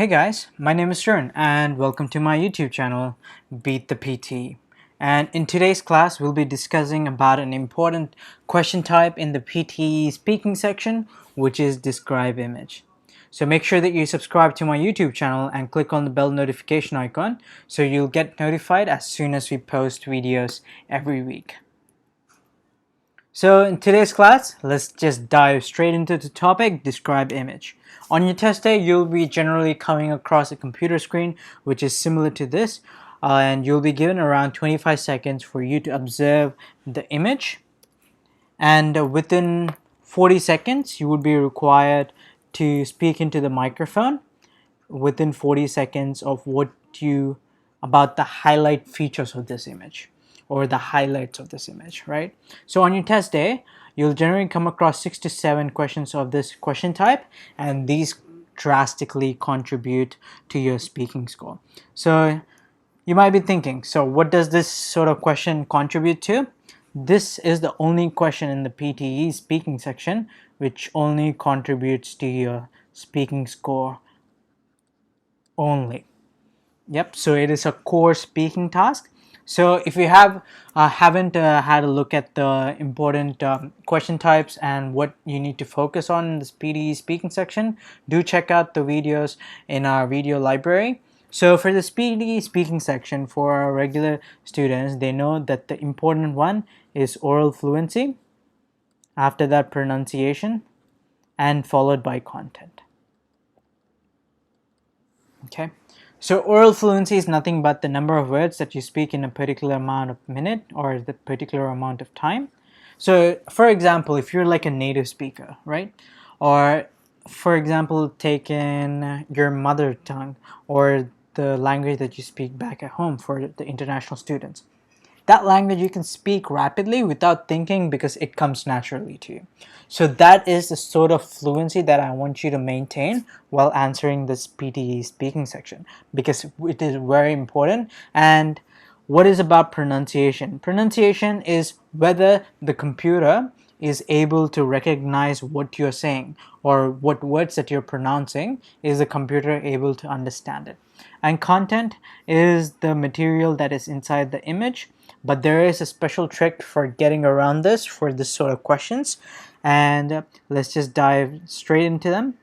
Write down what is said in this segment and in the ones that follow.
Hey guys, my name is Shern and welcome to my YouTube channel, Beat the PT. And in today's class, we'll be discussing about an important question type in the PTE speaking section, which is describe image. So make sure that you subscribe to my YouTube channel and click on the bell notification icon so you'll get notified as soon as we post videos every week. So in today's class, let's just dive straight into the topic, describe image. On your test day, you'll be generally coming across a computer screen which is similar to this, and you'll be given around 25 seconds for you to observe the image, and within 40 seconds you would be required to speak into the microphone within 40 seconds of about the highlight features of this image or the highlights of this image, right? So on your test day, you'll generally come across 6 to 7 questions of this question type, and these drastically contribute to your speaking score. So you might be thinking, so what does this sort of question contribute to? This is the only question in the PTE speaking section which only contributes to your speaking score only. Yep, so it is a core speaking task. So if you haven't had a look at the important question types and what you need to focus on in this PTE speaking section, do check out the videos in our video library. So for the PTE speaking section, for our regular students, they know that the important one is oral fluency, after that pronunciation, and followed by content. Okay. So oral fluency is nothing but the number of words that you speak in a particular amount of minute or the particular amount of time. So for example, if you're like a native speaker, right? Or for example, take in your mother tongue or the language that you speak back at home for the international students. That language you can speak rapidly without thinking because it comes naturally to you. So that is the sort of fluency that I want you to maintain while answering this PTE speaking section, because it is very important. And what is about pronunciation? Pronunciation is whether the computer is able to recognize what you're saying or what words that you're pronouncing. Is the computer able to understand it? And content is the material that is inside the image, but there is a special trick for getting around this for this sort of questions, and let's just dive straight into them.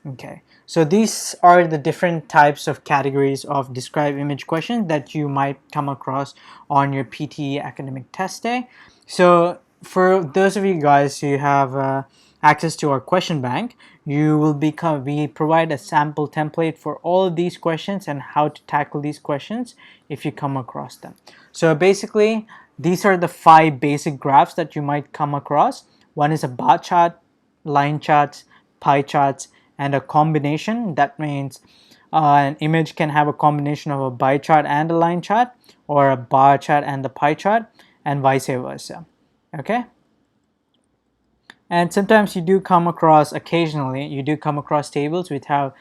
Okay, so these are the different types of categories of describe image questions that you might come across on your PTE academic test day. So for those of you guys who have access to our question bank, we provide a sample template for all of these questions and how to tackle these questions if you come across them. So basically, these are the 5 basic graphs that you might come across. One is a bar chart, line charts, pie charts, and a combination. That means an image can have a combination of a bar chart and a line chart, or a bar chart and the pie chart, and vice versa. Okay. And sometimes occasionally you do come across tables which have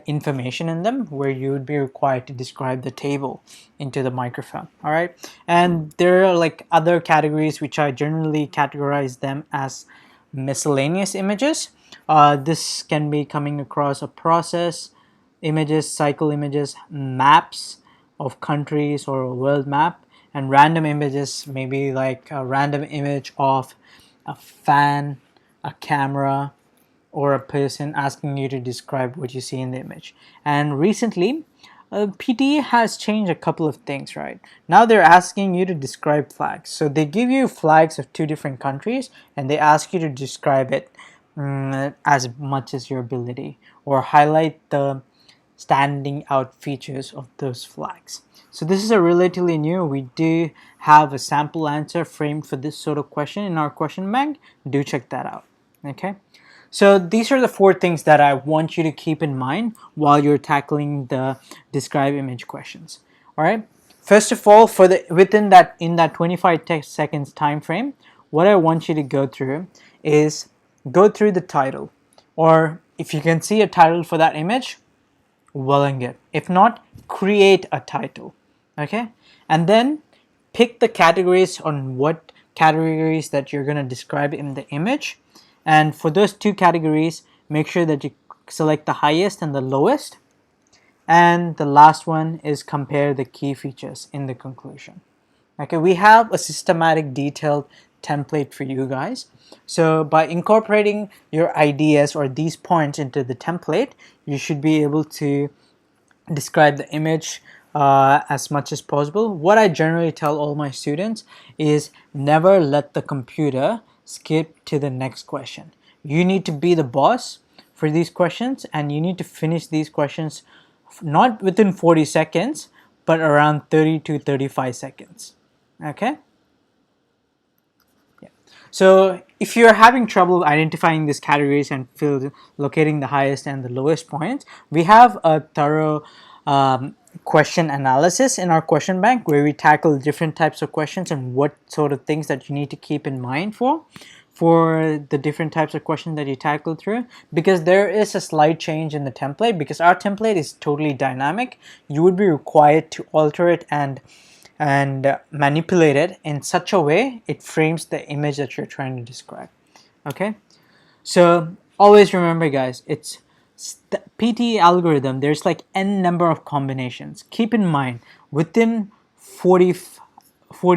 information in them where you would be required to describe the table into the microphone. All right. And there are like other categories which I generally categorize them as miscellaneous images. This can be coming across a process images, cycle images, maps of countries or a world map, and random images, maybe like a random image of a fan, a camera, or a person asking you to describe what you see in the image. And recently, PTE has changed a couple of things, right? Now they're asking you to describe flags. So they give you flags of 2 different countries and they ask you to describe it as much as your ability, or highlight the standing out features of those flags. So this is a relatively new. We do have a sample answer framed for this sort of question in our question bank. Do check that out. Okay, so these are the 4 things that I want you to keep in mind while you're tackling the describe image questions. All right. First of all, in that 25 seconds time frame, what I want you to go through is go through the title, or if you can see a title for that image, well and good. If not, create a title. Okay, and then pick the categories on what categories that you're going to describe in the image. And for those 2 categories, make sure that you select the highest and the lowest. And the last one is compare the key features in the conclusion. Okay, we have a systematic, detailed template for you guys. So by incorporating your ideas or these points into the template, you should be able to describe the image as much as possible. What I generally tell all my students is never let the computer skip to the next question. You need to be the boss for these questions, and you need to finish these questions not within 40 seconds, but around 30 to 35 seconds. Okay? So if you're having trouble identifying these categories and locating the highest and the lowest points, we have a thorough question analysis in our question bank where we tackle different types of questions and what sort of things that you need to keep in mind for the different types of questions that you tackle through, because there is a slight change in the template. Because our template is totally dynamic, you would be required to alter it and manipulate it in such a way it frames the image that you're trying to describe. Okay, so always remember, guys, it's the PTE algorithm. There's like n number of combinations. Keep in mind, within 40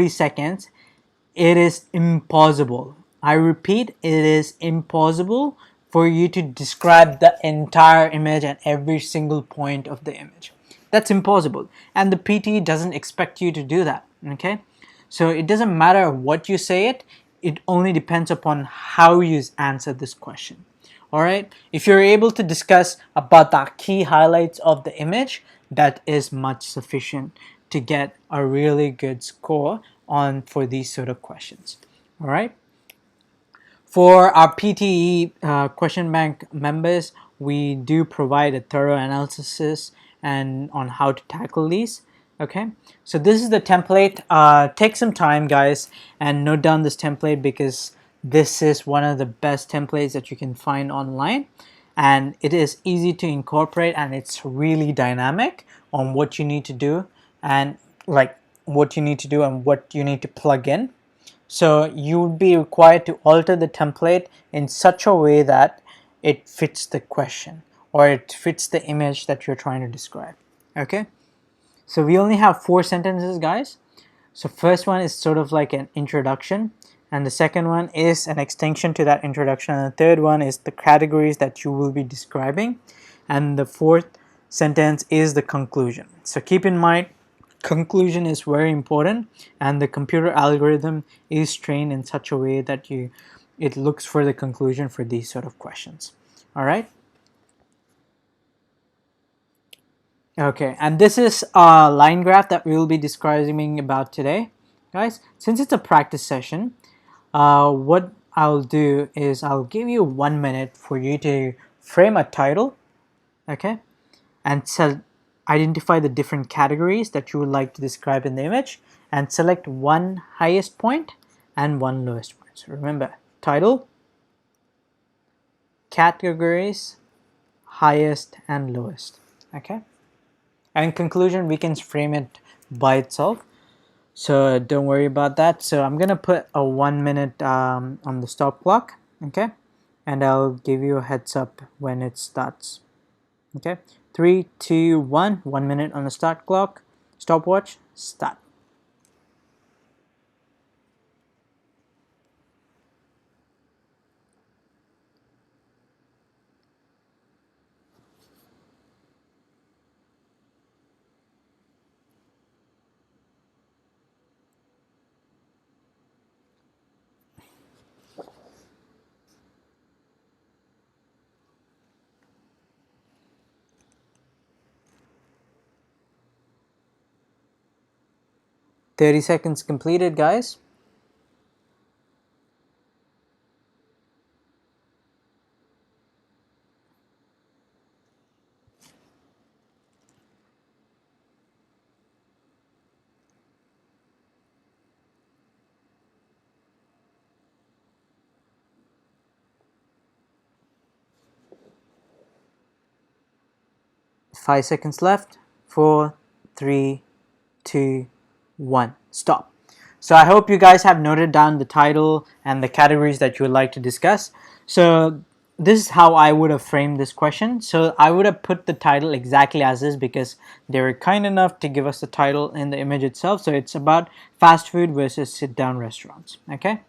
seconds, it is impossible. I repeat, it is impossible for you to describe the entire image and every single point of the image. That's impossible. And the PTE doesn't expect you to do that. Okay? So it doesn't matter what you say it only depends upon how you answer this question. Alright? If you're able to discuss about the key highlights of the image, that is much sufficient to get a really good score on for these sort of questions. Alright? For our PTE question bank members, we do provide a thorough analysis and on how to tackle these. Okay, so this is the template. Take some time, guys, and note down this template, because this is one of the best templates that you can find online, and it is easy to incorporate, and it's really dynamic on what you need to do and what you need to plug in. So you would be required to alter the template in such a way that it fits the question or it fits the image that you're trying to describe. Okay, so we only have 4 sentences, guys. So first one is sort of like an introduction, and the second one is an extension to that introduction, and the third one is the categories that you will be describing, and the fourth sentence is the conclusion. So keep in mind, conclusion is very important, and the computer algorithm is trained in such a way that it looks for the conclusion for these sort of questions. All right. Okay, and this is a line graph that we will be describing about today, guys. Since it's a practice session, what I'll do is I'll give you 1 minute for you to frame a title, okay, and identify the different categories that you would like to describe in the image, and select one highest point and one lowest point. So remember, title, categories, highest and lowest. Okay, and conclusion, we can frame it by itself, so don't worry about that. So I'm gonna put a 1 minute on the stop clock, okay, and I'll give you a heads up when it starts. Okay, 3, 2, 1. 1 minute on the start clock. Stopwatch. Start. "30 seconds completed, guys." "5 seconds left. 4, 3, 2, 1. Stop. So I hope you guys have noted down the title and the categories that you would like to discuss. So this is how I would have framed this question. So I would have put the title exactly as is because they were kind enough to give us the title in the image itself. So it's about fast food versus sit-down restaurants. Okay,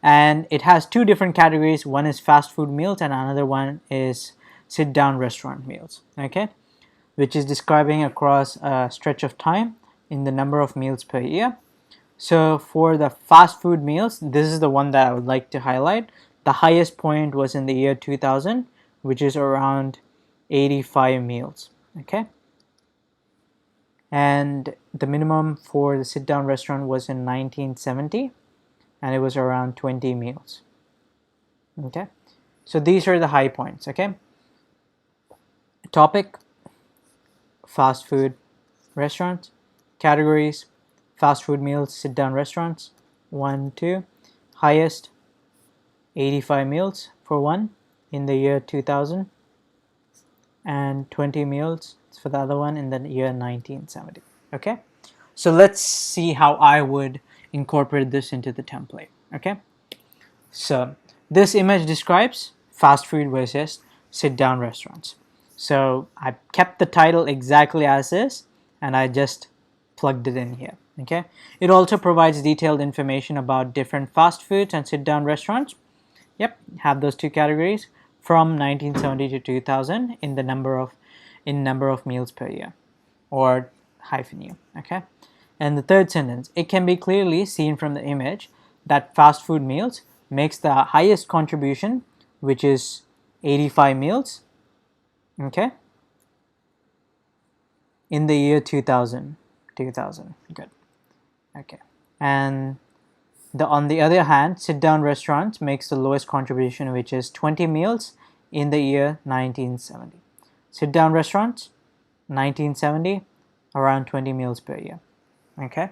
and it has two different categories. One is fast food meals and another one is sit-down restaurant meals. Okay, which is describing across a stretch of time in the number of meals per year. So for the fast food meals, this is the one that I would like to highlight. The highest point was in the year 2000, which is around 85 meals. Okay, and the minimum for the sit-down restaurant was in 1970, and it was around 20 meals. Okay, so these are the high points. Okay, topic: fast food restaurants. Categories: fast food meals, sit-down restaurants. 1, 2. Highest: 85 meals for one in the year 2000, and 20 meals for the other one in the year 1970. Okay, so let's see how I would incorporate this into the template. Okay, so this image describes fast food versus sit-down restaurants. So I kept the title exactly as is and I just plugged it in here. Okay, it also provides detailed information about different fast foods and sit-down restaurants. Yep, have those two categories from 1970 to 2000 in the number of meals per year, or -u. Okay, and the third sentence: it can be clearly seen from the image that fast food meals makes the highest contribution, which is 85 meals. Okay, in the year 2000. Good. Okay, and on the other hand, sit-down restaurants makes the lowest contribution, which is 20 meals in the year 1970. Sit-down restaurants, 1970, around 20 meals per year. Okay.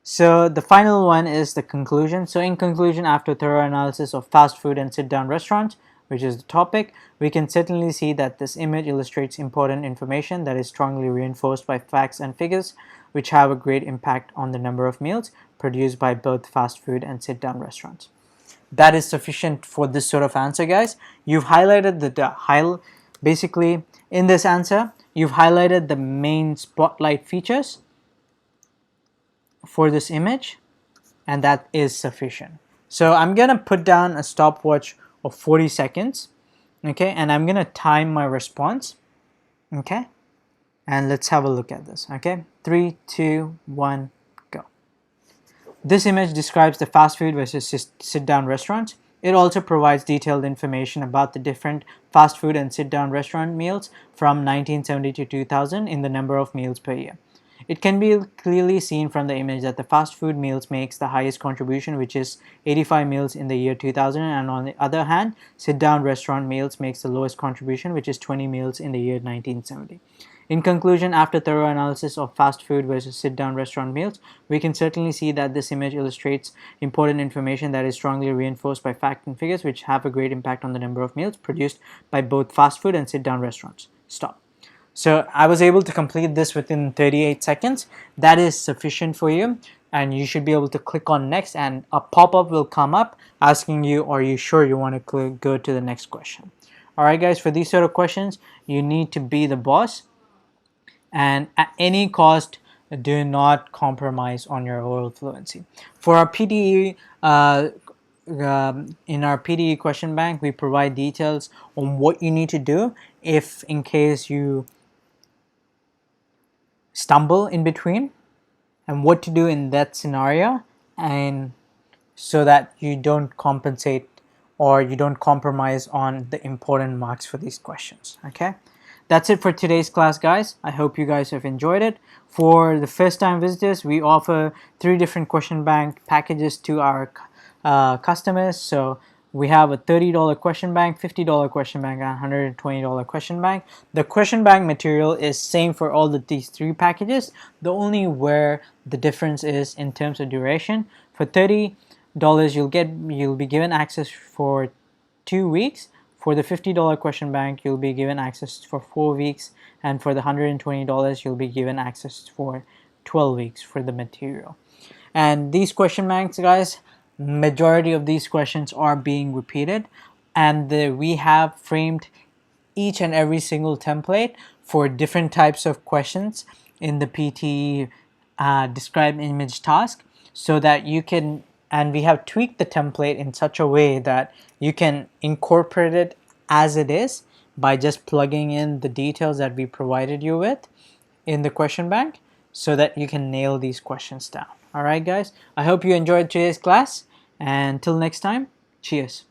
So the final one is the conclusion. So in conclusion, after thorough analysis of fast food and sit-down restaurants, which is the topic, we can certainly see that this image illustrates important information that is strongly reinforced by facts and figures, which have a great impact on the number of meals produced by both fast food and sit-down restaurants. That is sufficient for this sort of answer, guys. You've highlighted basically in this answer, you've highlighted the main spotlight features for this image, and that is sufficient. So I'm gonna put down a stopwatch of 40 seconds, okay, and I'm gonna time my response, okay, and let's have a look at this. Okay, 3, 2, 1, go. This image describes the fast food versus sit-down restaurants. It also provides detailed information about the different fast food and sit-down restaurant meals from 1970 to 2000 in the number of meals per year. It can be clearly seen from the image that the fast food meals makes the highest contribution, which is 85 meals in the year 2000, and on the other hand, sit-down restaurant meals makes the lowest contribution, which is 20 meals in the year 1970. In conclusion, after thorough analysis of fast food versus sit-down restaurant meals, we can certainly see that this image illustrates important information that is strongly reinforced by facts and figures, which have a great impact on the number of meals produced by both fast food and sit-down restaurants. Stop. So I was able to complete this within 38 seconds. That is sufficient for you, and you should be able to click on next and a pop-up will come up asking you, are you sure you want to go to the next question? Alright guys, for these sort of questions, you need to be the boss, and at any cost, do not compromise on your oral fluency. For our PTE, in our PTE question bank, we provide details on what you need to do if in case you stumble in between, and what to do in that scenario, and so that you don't compensate or you don't compromise on the important marks for these questions. Okay, that's it for today's class, guys. I hope you guys have enjoyed it. For the first time visitors, we offer 3 different question bank packages to our customers. So we have a $30 question bank, $50 question bank, and $120 question bank. The question bank material is same for all these 3 packages. The only where the difference is in terms of duration. For $30, you'll be given access for 2 weeks. For the $50 question bank, you'll be given access for 4 weeks, and for the $120, you'll be given access for 12 weeks for the material. And these question banks, guys, majority of these questions are being repeated. and we have framed each and every single template for different types of questions in the PTE describe image task, so that you can, and we have tweaked the template in such a way that you can incorporate it as it is by just plugging in the details that we provided you with in the question bank, so that you can nail these questions down. All right, guys, I hope you enjoyed today's class, and until next time, cheers.